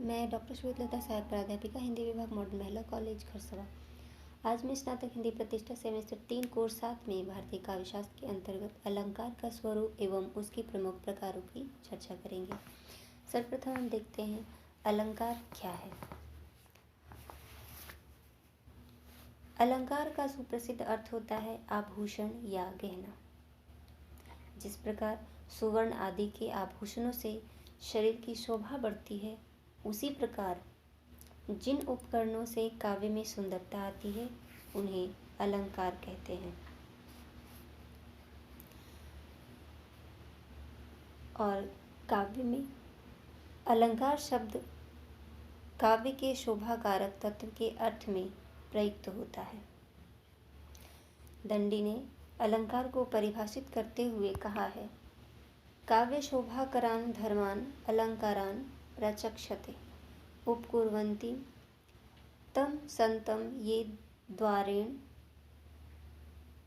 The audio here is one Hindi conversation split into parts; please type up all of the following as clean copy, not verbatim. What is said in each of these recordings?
मैं डॉक्टर श्वेतलता सहायक प्राध्यापिका हिंदी विभाग मॉडर्न महिला कॉलेज खरसवा। आज मैं स्नातक हिंदी प्रतिष्ठा सेमेस्टर 3 कोर्स 7 में भारतीय काव्यशास्त्र के अंतर्गत अलंकार का स्वरूप एवं उसके प्रमुख प्रकारों की चर्चा करेंगे। सर्वप्रथम हम देखते हैं अलंकार क्या है। अलंकार का सुप्रसिद्ध अर्थ होता है आभूषण या गहना। जिस प्रकार सुवर्ण आदि के आभूषणों से शरीर की शोभा बढ़ती है, उसी प्रकार जिन उपकरणों से काव्य में सुंदरता आती है उन्हें अलंकार कहते हैं। और काव्य में अलंकार शब्द काव्य के शोभाकारक तत्व के अर्थ में प्रयुक्त होता है। दंडी ने अलंकार को परिभाषित करते हुए कहा है, काव्य शोभाकरान धर्मान अलंकारान प्रचक्षते उपकुर्वन्ति तम संतम ये द्वारेण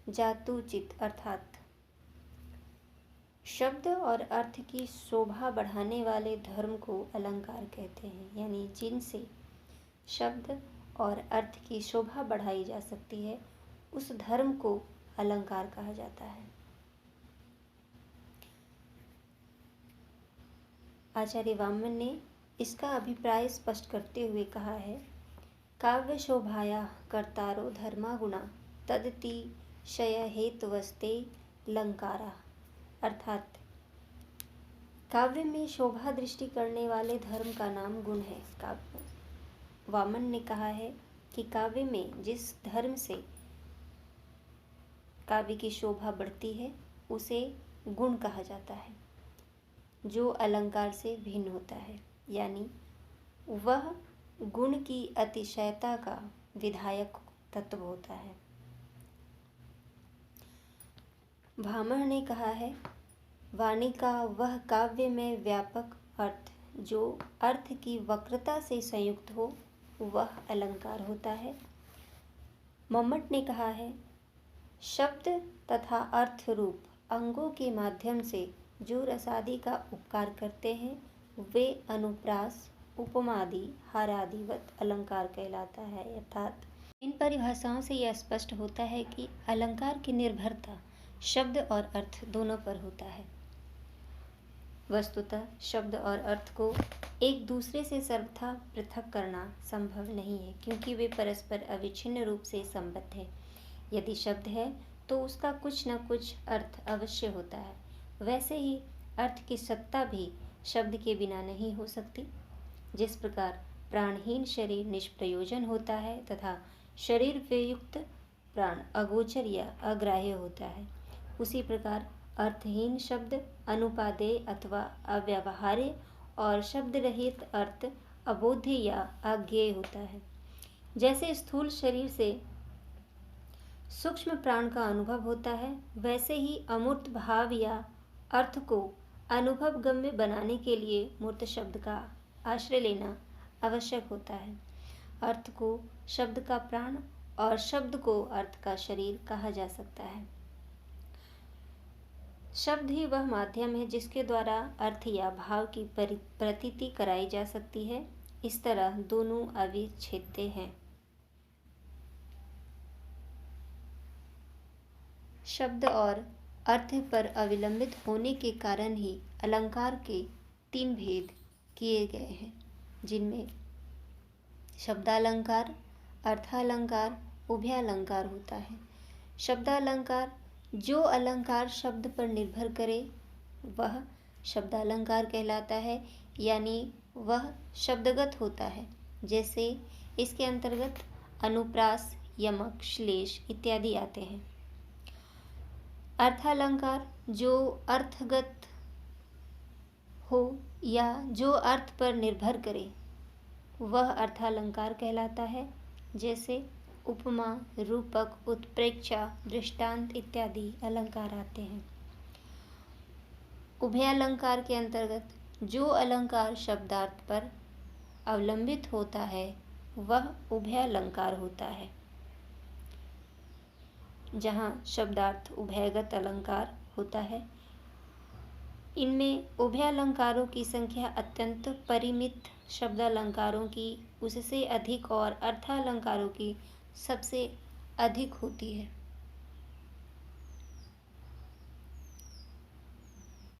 जातुचित। अर्थात शब्द और अर्थ की शोभा बढ़ाने वाले धर्म को अलंकार कहते हैं, यानी जिनसे शब्द और अर्थ की शोभा बढ़ाई जा सकती है उस धर्म को अलंकार कहा जाता है। आचार्य वामन ने इसका अभिप्राय स्पष्ट करते हुए कहा है, काव्य शोभाया कर्तारो धर्मा गुणा तदतिशय हेतुवस्ते लंकारा। अर्थात काव्य में शोभा दृष्टि करने वाले धर्म का नाम गुण है। काव्य वामन ने कहा है कि काव्य में जिस धर्म से काव्य की शोभा बढ़ती है उसे गुण कहा जाता है, जो अलंकार से भिन्न होता है, यानी वह गुण की अतिशयता का विधायक तत्व होता है। भामह ने कहा है, वाणी का वह काव्य में व्यापक अर्थ जो अर्थ की वक्रता से संयुक्त हो वह अलंकार होता है। मम्मट ने कहा है, शब्द तथा अर्थ रूप अंगों के माध्यम से जो रसादि का उपकार करते हैं वे अनुप्रास उपमादि हारादिवत अलंकार कहलाता है। अर्थात इन परिभाषाओं से यह स्पष्ट होता है कि अलंकार की निर्भरता शब्द और अर्थ दोनों पर होता है। वस्तुतः शब्द और अर्थ को एक दूसरे से सर्वथा पृथक करना संभव नहीं है, क्योंकि वे परस्पर अविच्छिन्न रूप से संबद्ध हैं। यदि शब्द है तो उसका कुछ न कुछ अर्थ अवश्य होता है। वैसे ही अर्थ की सत्ता भी शब्द के बिना नहीं हो सकती। जिस प्रकार प्राणहीन शरीर निष्प्रयोजन होता है तथा शरीर वियुक्त प्राण अगोचर या अग्राह्य होता है, उसी प्रकार अर्थहीन शब्द अनुपादेय अथवा अव्यवहार्य और शब्द रहित अर्थ अबोध्य या अज्ञेय होता है। जैसे स्थूल शरीर से सूक्ष्म प्राण का अनुभव होता है, वैसे ही अमूर्त भाव या अर्थ को अनुभव गम्य बनाने के लिए मूर्त शब्द का आश्रय लेना आवश्यक होता है। अर्थ को शब्द का प्राण और शब्द को अर्थ का शरीर कहा जा सकता है। शब्द ही वह माध्यम है जिसके द्वारा अर्थ या भाव की प्रतीति कराई जा सकती है। इस तरह दोनों अविच्छेद्य हैं। शब्द और अर्थ पर अविलंबित होने के कारण ही अलंकार के 3 भेद किए गए हैं, जिनमें शब्दालंकार, अर्थालंकार, उभयालंकार होता है। शब्दालंकार जो अलंकार शब्द पर निर्भर करे वह शब्दालंकार कहलाता है, यानी वह शब्दगत होता है। जैसे इसके अंतर्गत अनुप्रास, यमक, श्लेष इत्यादि आते हैं। अर्थालंकार जो अर्थगत हो या जो अर्थ पर निर्भर करे वह अर्थालंकार कहलाता है। जैसे उपमा, रूपक, उत्प्रेक्षा, दृष्टांत इत्यादि अलंकार आते हैं। उभयालंकार के अंतर्गत जो अलंकार शब्दार्थ पर अवलंबित होता है वह उभयालंकार होता है। जहाँ शब्दार्थ उभयगत अलंकार होता है। इनमें उभयालंकारों की संख्या अत्यंत परिमित शब्दालंकारों की उससे अधिक और अर्थालंकारों की सबसे अधिक होती है।